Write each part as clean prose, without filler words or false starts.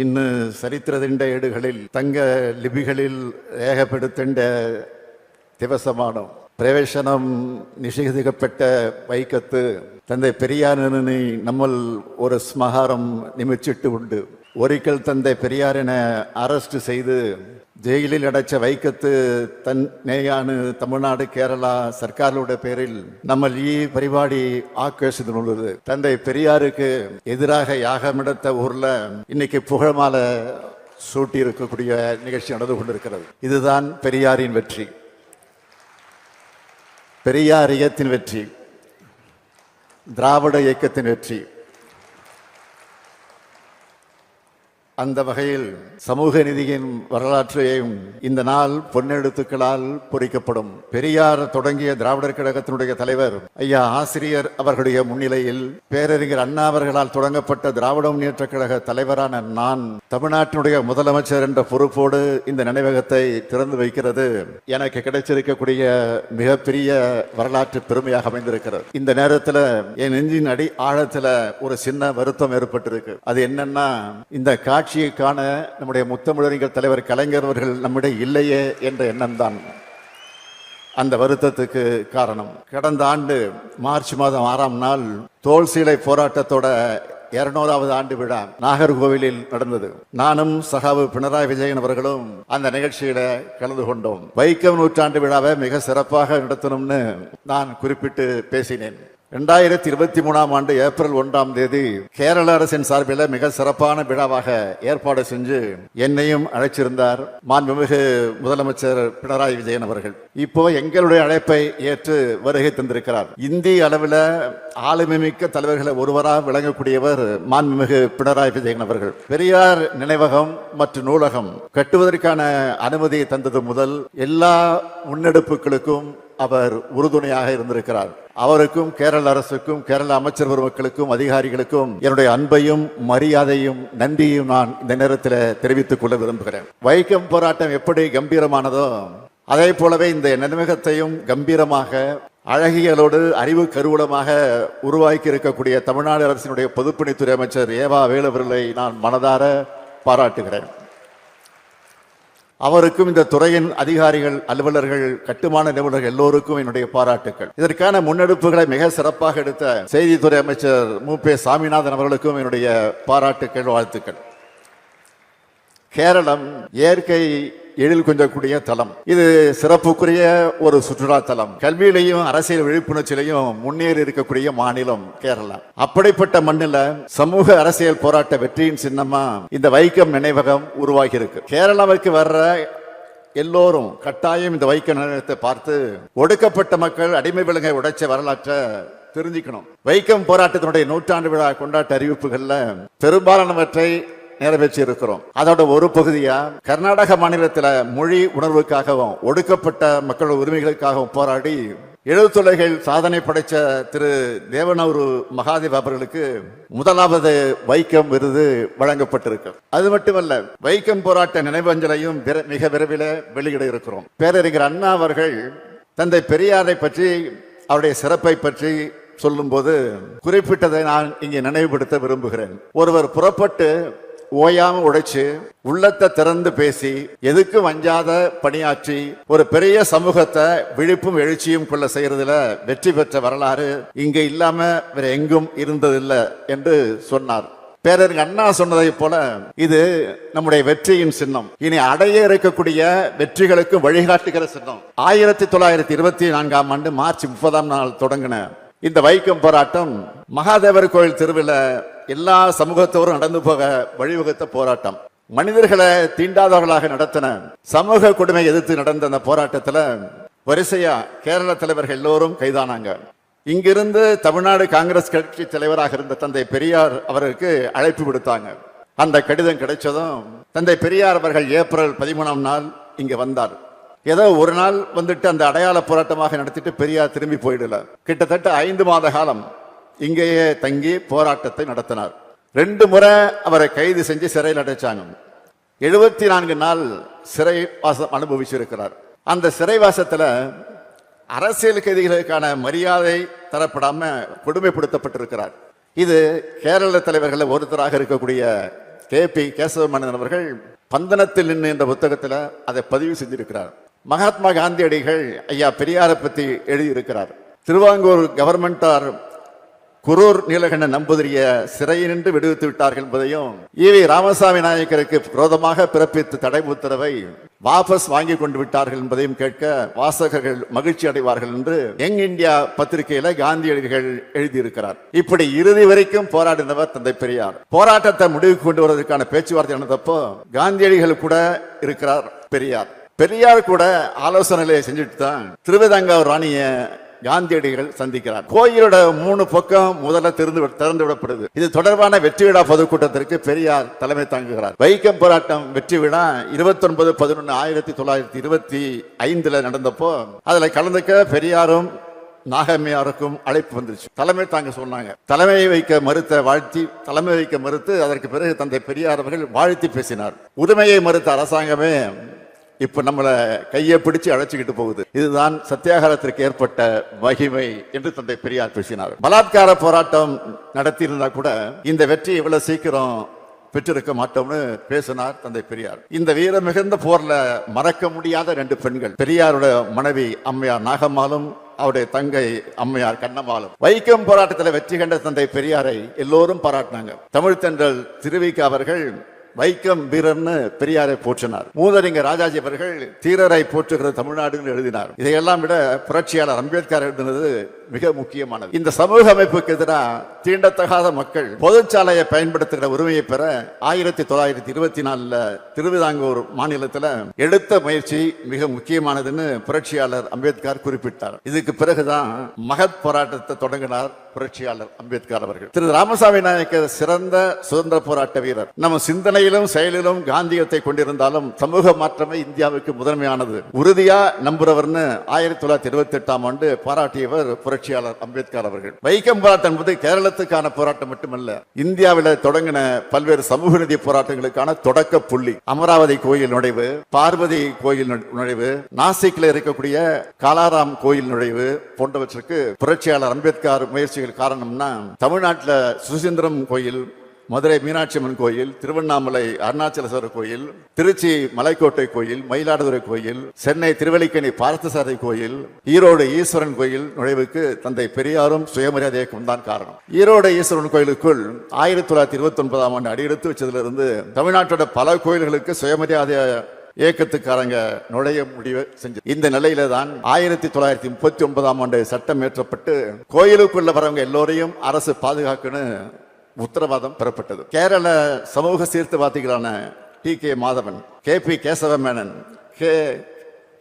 ഇന്ന് ചരിത്രത്തിൻ്റെ ഏടുകളിൽ തങ്ക ലിപികളിൽ രേഖപ്പെടുത്തേണ്ട ദിവസമാണ്. പ്രവേശനം നിഷേധിക്കപ്പെട്ട വൈക്കത്ത് തந்தை പെരിയാറിനെ നമ്മൾ ഒരു സ്മാരകം നിയമിച്ചിട്ടുണ്ട്. ഒരിക്കൽ തந்தை പെരിയാറിനെ അറസ്റ്റ് ചെയ്ത് ജയിലിൽ അടച്ച വൈക്കത്ത് തന്നെയാണ് തമിഴ്നാട് കേരള സർക്കാരുടെ പേരിൽ നമ്മൾ ഈ പരിപാടി ஆக்கேஷனுள்ளது. தந்தை பெரியாருக்கு எதிராக யாகம் எடுத்த ஊர்ல இன்னைக்கு புகழ்மாலை சூட்டி இருக்கக்கூடிய நிகழ்ச்சி நடந்து கொண்டிருக்கிறது. இதுதான் பெரியாரின் வெற்றி, பெரியார் இயக்கத்தின் வெற்றி, திராவிட இயக்கத்தின் வெற்றி. அந்த வகையில் சமூக நீதியின் வரலாற்றையும் இந்த நாள் பொன்னெழுத்துக்களால் பொறிக்கப்படும். பெரியார் தொடங்கிய திராவிடர் கழகத்தினுடைய தலைவர் ஐயா ஆசிரியர் அவர்களுடைய முன்னிலையில் பேரறிஞர் அண்ணா அவர்களால் தொடங்கப்பட்ட திராவிட முன்னேற்ற கழக தலைவரான நான் தமிழ்நாட்டினுடைய முதலமைச்சர் என்ற பொறுப்போடு இந்த நினைவகத்தை திறந்து வைக்கிறது எனக்கு கிடைச்சிருக்கக்கூடிய மிகப்பெரிய வரலாற்று பெருமையாக அமைந்திருக்கிறது. இந்த நேரத்தில் என் நெஞ்சின் அடி ஆழத்தில் ஒரு சின்ன வருத்தம் ஏற்பட்டிருக்கு. அது என்னன்னா, இந்த காட்சியை காண நம்முடைய முத்தமிழறிஞர் தலைவர் கலைஞர் அவர்கள் நம்மிடையே இல்லையே என்ற எண்ணம் தான் அந்த வருத்தத்துக்கு காரணம். கடந்த ஆண்டு மார்ச் மாதம் 6ஆம் நாள் தோல் சீலை போராட்டத்தோட 200வது ஆண்டு விழா நாகர்கோவிலில் நடந்தது. நானும் சகாவு பினராயி விஜயன் அவர்களும் அந்த நிகழ்ச்சியில கலந்து கொண்டோம். வைக்கம் நூற்றாண்டு விழாவை மிக சிறப்பாக நடத்தணும்னு நான் குறிப்பிட்டு பேசினேன். 2023ஆம் ஆண்டு ஏப்ரல் 1ஆம் தேதி கேரள அரசின் சார்பில் மிக சிறப்பான விழாவாக ஏற்பாடு செஞ்சு என்னையும் அழைச்சிருந்தார் மாண்புமிகு முதலமைச்சர் பினராயி விஜயன் அவர்கள். இப்போ எங்களுடைய அழைப்பை ஏற்று வருகை தந்திருக்கிறார். இந்திய அளவில் ஆளுமை மிக்க தலைவர்களை ஒருவராக விளங்கக்கூடியவர் மாண்புமிகு பினராயி விஜயன் அவர்கள். பெரியார் நினைவகம் மற்றும் நூலகம் கட்டுவதற்கான அனுமதி தந்தது முதல் எல்லா முன்னெடுப்புகளுக்கும் அவர் உறுதுணையாக இருந்திருக்கிறார். அவருக்கும் கேரள அரசுக்கும் கேரள அமைச்சர் பெருமக்களுக்கும் அதிகாரிகளுக்கும் என்னுடைய அன்பையும் மரியாதையும் நன்றியும் நான் இந்த நேரத்தில் தெரிவித்துக் கொள்ள விரும்புகிறேன். வைக்கம் போராட்டம் எப்படி கம்பீரமானதோ அதே போலவே இந்த நினைவகத்தையும் கம்பீரமாக அழகியலோடு அறிவு கருவூலமாக உருவாக்கி இருக்கக்கூடிய தமிழ்நாடு அரசினுடைய பொதுப்பணித்துறை அமைச்சர் ஏவா வேலு அவர்களை நான் மனதார பாராட்டுகிறேன். அவருக்கும் இந்த துறையின் அதிகாரிகள், அலுவலர்கள், கட்டுமான நிபுணர்கள் எல்லோருக்கும் என்னுடைய பாராட்டுக்கள். இதற்கான முன்னெடுப்புகளை மிக சிறப்பாக எடுத்த செய்தித்துறை அமைச்சர் மு.பே. சாமிநாதன் அவர்களுக்கும் என்னுடைய பாராட்டுக்கள், வாழ்த்துக்கள். கேரளம் இயற்கை எழில் கொஞ்சக்கூடிய தலம். இது சிறப்புக்குரிய ஒரு சுற்றுலா தலம். கல்வியிலையும் அரசியல் விழிப்புணர்ச்சியிலையும் முன்னேறி இருக்கக்கூடிய மாநிலம் கேரளா. அப்படிப்பட்ட மண்ணில் சமூக அரசியல் போராட்ட வெற்றியின் சின்னமா இந்த வைக்கம் நினைவகம் உருவாகி இருக்கு. கேரளாவுக்கு வர்ற எல்லோரும் கட்டாயம் இந்த வைக்கம் நினைவகத்தை பார்த்து ஒடுக்கப்பட்ட மக்கள் அடிமை விலங்கை உடைச்ச வரலாற்றை தெரிஞ்சுக்கணும். வைக்கம் போராட்டத்தினுடைய 100ஆண்டு விழா கொண்டாட்ட அறிவிப்புகள்ல பெரும்பாலானவற்றை நிறைவேற்றி இருக்கிறோம். அதோட ஒரு பகுதியா கர்நாடக மாநிலத்தில் மொழி உணர்வுக்காகவும் ஒடுக்கப்பட்ட மக்கள் உரிமைகளுக்காகவும் போராடி எழுத்துலகில் சாதனை படைத்த திரு தேவனூர் மகாதேவ் அவர்களுக்கு முதலாவது வைக்கம் விருது வழங்கப்பட்டிருக்கு. அது மட்டுமல்ல, வைக்கம் போராட்ட நினைவஞ்சலையும் மிக விரைவில் வெளியிட இருக்கிறோம். பேரறிஞர் அண்ணா அவர்கள் தந்தை பெரியாரை பற்றி, அவருடைய சிறப்பை பற்றி சொல்லும் போது குறிப்பிட்டதை நான் இங்கே நினைவுபடுத்த விரும்புகிறேன். ஒருவர் புறப்பட்டு ஓயாம உழைச்சு உள்ளத்தை திறந்து பேசி எதுக்கும் வஞ்சாத பணியாற்றி ஒரு பெரிய சமூகத்தை விழிப்பும் எழுச்சியும் கொள்ள செய்யறதுல வெற்றி பெற்ற வரலாறு இங்க இல்லாம வேற எங்கும் இருந்ததில்லை என்று சொன்னார். பேரறிஞர் அண்ணா சொன்னதை போல இது நம்முடைய வெற்றியின் சின்னம். இனி அடைய இருக்கக்கூடிய வெற்றிகளுக்கு வழிகாட்டுகிற சின்னம். 1924ஆம் ஆண்டு மார்ச் 30ஆம் நாள் தொடங்கின இந்த வைக்கம் போராட்டம் மகாதேவர் கோயில் தெருவில் எல்லா சமூகத்தோரும் நடந்து போக வழிவகுத்த போராட்டம். மனிதர்களை தீண்டாதவர்களாக நடத்தின சமூக கொடுமை எதிர்த்து நடந்த அந்த போராட்டத்தில் வரிசையா கேரள தலைவர்கள் எல்லோரும் கைதானாங்க. இங்கிருந்து தமிழ்நாடு காங்கிரஸ் கட்சி தலைவராக இருந்த தந்தை பெரியார் அவருக்கு அழைப்பு விடுத்தாங்க. அந்த கடிதம் கிடைச்சதும் தந்தை பெரியார் அவர்கள் ஏப்ரல் 13ஆம் நாள் இங்க வந்தார். ஏதோ ஒரு நாள் வந்துட்டு அந்த அடையாள போராட்டமாக நடத்திட்டு பெரியார் திரும்பி போயிடல. கிட்டத்தட்ட 5 மாத காலம் இங்கேயே தங்கி போராட்டத்தை நடத்தினார். 2 முறை அவரை கைது செஞ்சு சிறையில் அடைச்சாங்க. 74 நாள் சிறைவாசம் அனுபவிச்சிருக்கிறார். அந்த சிறைவாசத்துல அரசியல் கைதிகளுக்கான மரியாதை தரப்படாம கொடுமைப்படுத்தப்பட்டிருக்கிறார். இது கேரள தலைவர்கள் ஒருத்தராக இருக்கக்கூடிய KP கேசவமேனன் அவர்கள் பந்தனத்தில் நின்று என்ற புத்தகத்தில் அதை பதிவு செஞ்சிருக்கிறார். மகாத்மா காந்தியடிகள் ஐயா பெரியாரை பற்றி எழுதியிருக்கிறார். திருவாங்கூர் கவர்மெண்டார் குரூர் நீலகண்டன் நம்பூதிரிய சிறையில் நின்று விடுவித்து விட்டார்கள் என்பதையும், EV ராமசாமி நாயக்கருக்கு விரோதமாக பிறப்பித்த தடை உத்தரவை வாபஸ் வாங்கி கொண்டு விட்டார்கள் என்பதையும் கேட்க வாசகர்கள் மகிழ்ச்சி அடைவார்கள் என்று யங் இந்தியா பத்திரிகையில காந்தியடிகள் எழுதியிருக்கிறார். இப்படி இறுதி வரைக்கும் போராடினவர் தந்தை பெரியார். போராட்டத்தை முடிவுக்கு கொண்டு வருவதற்கான பேச்சுவார்த்தை நடந்தப்போ காந்தியடிகள் கூட இருக்கிறார் பெரியார். பெரியார் கூட ஆலோசனைகளை செஞ்சுட்டு தான் திருவிதாங்கூர் ராணிய காந்தியடிகள் சந்திக்கிறார். கோயிலோட 3 பக்கம் முதல்ல திறந்து விடப்படுது. இது தொடர்பான வெற்றி விழா பொதுக்கூட்டத்திற்கு பெரியார் தலைமை தாங்குகிறார். வைக்கம் போராட்டம் வெற்றி விழா 29/11/1925 நடந்தப்போ அதுல கலந்துக்க பெரியாரும் நாகம்மையாருக்கும் அழைப்பு வந்துருச்சு. தலைமை தாங்க சொன்னாங்க. தலைமை வைக்க மறுத்து அதற்கு பிறகு தந்தை பெரியார் அவர்கள் வாழ்த்தி பேசினார். உரிமையை மறுத்த அரசாங்கமே இப்ப நம்மளை கையை பிடிச்சு அழைச்சுக்கிட்டு போகுது. இதுதான் சத்தியாகிரகத்திற்கு ஏற்பட்ட மகிமை என்று தந்தை பெரியார் பேசினார். பலாத்கார போராட்டம் நடத்தியிருந்தா கூட இந்த வெற்றி இவ்வளவு சீக்கிரம் பெற்றிருக்க மாட்டோம்னு பேசினார் தந்தை பெரியார். இந்த வீர மிகுந்த போர்ல மறக்க முடியாத 2 பெண்கள், பெரியாரோட மனைவி அம்மையார் நாகம்மாளும் அவருடைய தங்கை அம்மையார் கண்ணம்மாளும். வைக்கம் போராட்டத்தில் வெற்றி கண்ட தந்தை பெரியாரை எல்லோரும் பாராட்டினாங்க. தமிழ் தென்றல் திருவிக அவர்கள் வைக்கம் வீரர்னு பெரியாரை போற்றினார். மூதறிஞர் ராஜாஜி அவர்கள் தீரரை போற்றுகிற தமிழ்நாடுன்னு எழுதினார். இதையெல்லாம் விட புரட்சியாளர் அம்பேத்கர் எழுதினது மிக முக்கியமானது. இந்த சமூக அமைப்புக்கு எதிராக தீண்டத்தகாத மக்கள் பொதுச்சாலையை பயன்படுத்துகிற உரிமையை பெற 1924 திருவிதாங்கூர் மாநிலத்தில் எடுத்த முயற்சி மிக முக்கியமானதுன்னு புரட்சியாளர் அம்பேத்கர் குறிப்பிட்டார். இதுக்கு பிறகுதான் மகத் போராட்டத்தை தொடங்கினார் புரட்சியாளர் அம்பேத்கர் அவர்கள். திரு ராமசாமி நாயக்கர் சிறந்த சுதந்திர போராட்ட வீரர். நம்ம சிந்தனையிலும் செயலிலும் காந்தியத்தை கொண்டிருந்தாலும் சமூக மாற்றமே இந்தியாவுக்கு முதன்மையானது உறுதியா நம்புறவர்னு 1928 பாராட்டியவர் புரட்சியாளர் அம்பேத்கர் அவர்கள். வைக்கம் போராட்டம் என்பது கேரளத்துக்கான போராட்டம் மட்டுமல்ல, இந்தியாவில் தொடங்கின பல்வேறு சமூக நீதி போராட்டங்களுக்கான தொடக்க புள்ளி. அமராவதி கோயில் நுழைவு, பார்வதி கோயில் நுழைவு, நாசிக்ல இருக்கக்கூடிய காலாராம் கோயில் நுழைவு போன்றவற்றுக்கு புரட்சியாளர் அம்பேத்கர் முயற்சிகள் காரணம்னா, தமிழ்நாட்டில் சுசீந்திரம் கோயில், மதுரை மீனாட்சி அம்மன் கோயில், திருவண்ணாமலை அருணாச்சலேஸ்வரர் கோயில், திருச்சி மலைக்கோட்டை கோயில், மயிலாடுதுறை கோயில், சென்னை திருவல்லிக்கேணி பார்த்தசாரதி கோயில், ஈரோடு ஈஸ்வரன் கோயில் நுழைவுக்கு தந்தை பெரியாரும் சுயமரியாதை இயக்கம் தான் காரணம். ஈரோடு ஈஸ்வரன் கோயிலுக்குள் 1929 அடியெடுத்து வச்சதிலிருந்து தமிழ்நாட்டோட பல கோயில்களுக்கு சுயமரியாதை இயக்கத்துக்காரங்க நுழைய முடிவு செஞ்சு. இந்த நிலையில தான் 1939 சட்டம் இயற்றப்பட்டு கோயிலுக்குள்ள வரவங்க எல்லோரையும் அரசு பாதுகாக்கணும் உத்தரவாதம் பெறப்பட்டது. கேரள சமூக சீர்திருத்தவாதிகளான TK Madhavan, KP Kesava Menon,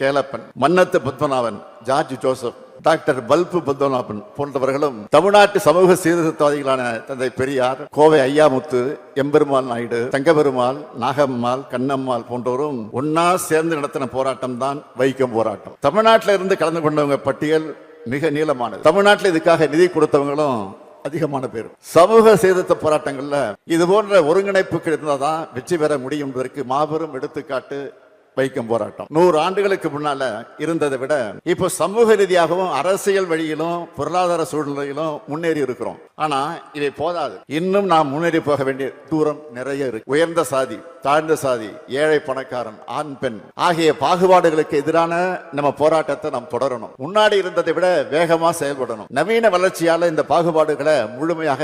Kelappan, Mannathu Padmanabhan, George Joseph, doctor Palpu Padmanabhan போன்றவர்களும் தமிழ்நாட்டு சமூக சீர்திருத்தவாதிகளான தந்தை பெரியார், கோவை ஐயாமுத்து, எம்பெருமாள் நாயுடு, தங்கபெருமாள், நாகம்மாள், கண்ணம்மாள் போன்றோரும் ஒன்னா சேர்ந்து நடத்தின போராட்டம் தான் வைக்கம் போராட்டம். தமிழ்நாட்டில இருந்து கலந்து கொண்டவங்க பட்டியல் மிக நீளமானது. தமிழ்நாட்டில் இதுக்காக நிதி கொடுத்தவங்களும் அதிகமான பேர். சமூக சீர்திருத்த போராட்டங்கள்ல இது போன்ற ஒருங்கிணைப்புகள் இருந்தாதான் வெற்றி பெற முடியும் என்பதற்கு மாபெரும் எடுத்துக்காட்டு வைக்கம் போராட்டம். 100 ஆண்டுகளுக்கு முன்னால இருந்ததை விட இப்போ சமூக ரீதியாகவும் அரசியல் வழியிலும் பொருளாதார சூழ்நிலையிலும் முன்னேறி இருக்கிறோம். ஆனா இவை போதாது. இன்னும் நாம் முன்னேறி போக வேண்டிய தூரம் நிறைய இருக்கு. உயர்ந்த சாதி, தாழ்ந்த சாதி, ஏழை பணக்காரன், ஆண் பெண் ஆகிய பாகுபாடுகளுக்கு எதிரான நம்ம போராட்டத்தை நாம் தொடரணும். முன்னாடி இருந்ததை விட வேகமா செயல்படணும். நவீன வளர்ச்சியால இந்த பாகுபாடுகளை முழுமையாக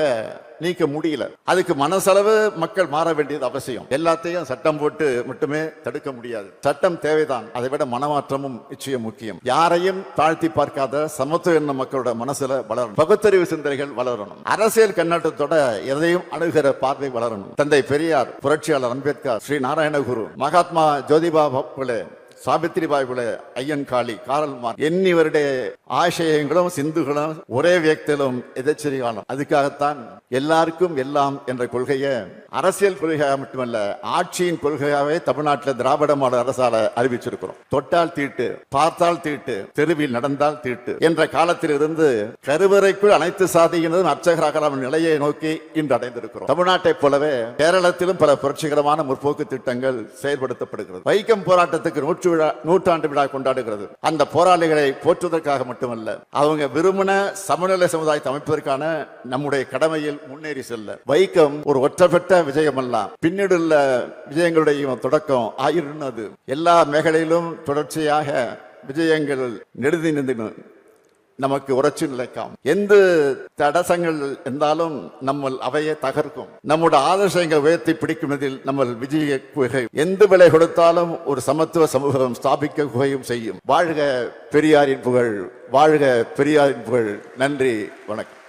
நீக்க முடியல. அதுக்கு மனசளவு மக்கள் மாற வேண்டியது அவசியம். எல்லாத்தையும் சட்டம் போட்டு மட்டுமே தடுக்க முடியாது. சட்டம் தேவைதான், அதை விட மனமாற்றமும் நிச்சயம் முக்கியம். யாரையும் தாழ்த்தி பார்க்காத சமத்துவ எண்ண மக்களோட மனசுல வளரணும். பகுத்தறிவு சிந்தனைகள் வளரணும். அரசியல் கண்ணோட்டத்தோட எதையும் அணுகிற பார்வை வளரணும். தந்தை பெரியார், புரட்சியாளர் அம்பேத்கர், ஸ்ரீ நாராயணகுரு, மகாத்மா ஜோதிபா புலே, சாவித்திரிபாய் புலே, ஐயன் காளி, காரல் மார்க்ஸ் എന്നിവരുടെ ஆசயங்களும் சிந்துகளும் ஒரே வியக்திலும் எதிர்ச்சரியாலும். அதுக்காகத்தான் எல்லாருக்கும் எல்லாம் என்ற கொள்கையை அரசியல் கொள்கையாக மட்டுமல்ல ஆட்சியின் கொள்கையாவே தமிழ்நாட்டில் திராவிட மாடல் அரசால அறிவிச்சிருக்கிறோம். தொட்டால் தீட்டு, பார்த்தால் தீட்டு, தெருவில் நடந்தால் தீட்டு என்ற காலத்தில் இருந்து கருவறைக்குள் அனைத்து சாதியினரும் அர்ச்சகராக நிலையை நோக்கி இன்று அடைந்திருக்கிறோம். தமிழ்நாட்டை போலவே கேரளத்திலும் பல புரட்சிகரமான முற்போக்கு திட்டங்கள் செயல்படுத்தப்படுகிறது. வைக்கம் போராட்டத்துக்கு 101 நூற்றாண்டு விழா கொண்டாடுகிறது. அந்த போராளிகளை போற்றுவதற்காக மட்டுமல்ல, அவங்க விரும்பின சமநிலை சமுதாயத்தை அமைப்பதற்கான நம்முடைய கடமையில் முன்னேறி செல்ல. வைக்கம் ஒரு ஒற்றப்பட்ட விஜயம் அல்ல, பின்னீடுள்ள விஜயங்களுடைய தொடக்கம் ஆயிருந்தது. எல்லா மேഖലയിலும் தொடர்ச்சியாக விஜயங்கள் நெடுதி நின்று நமக்கு உரைச்சு நிலைக்காம். எந்த தடசங்கள் இருந்தாலும் நம்ம அவையை தகர்க்கும். நம்முடைய ஆதர்சங்கள் உயர்த்தி பிடிக்குவதில் நம்ம விஜய குகை எந்த விலை கொடுத்தாலும் ஒரு சமத்துவ சமூகம் ஸ்தாபிக்க குகையும் செய்யும். வாழ்க பெரியாரின் புகழ், வாழ்க பெரியாரின் புகழ். நன்றி, வணக்கம்.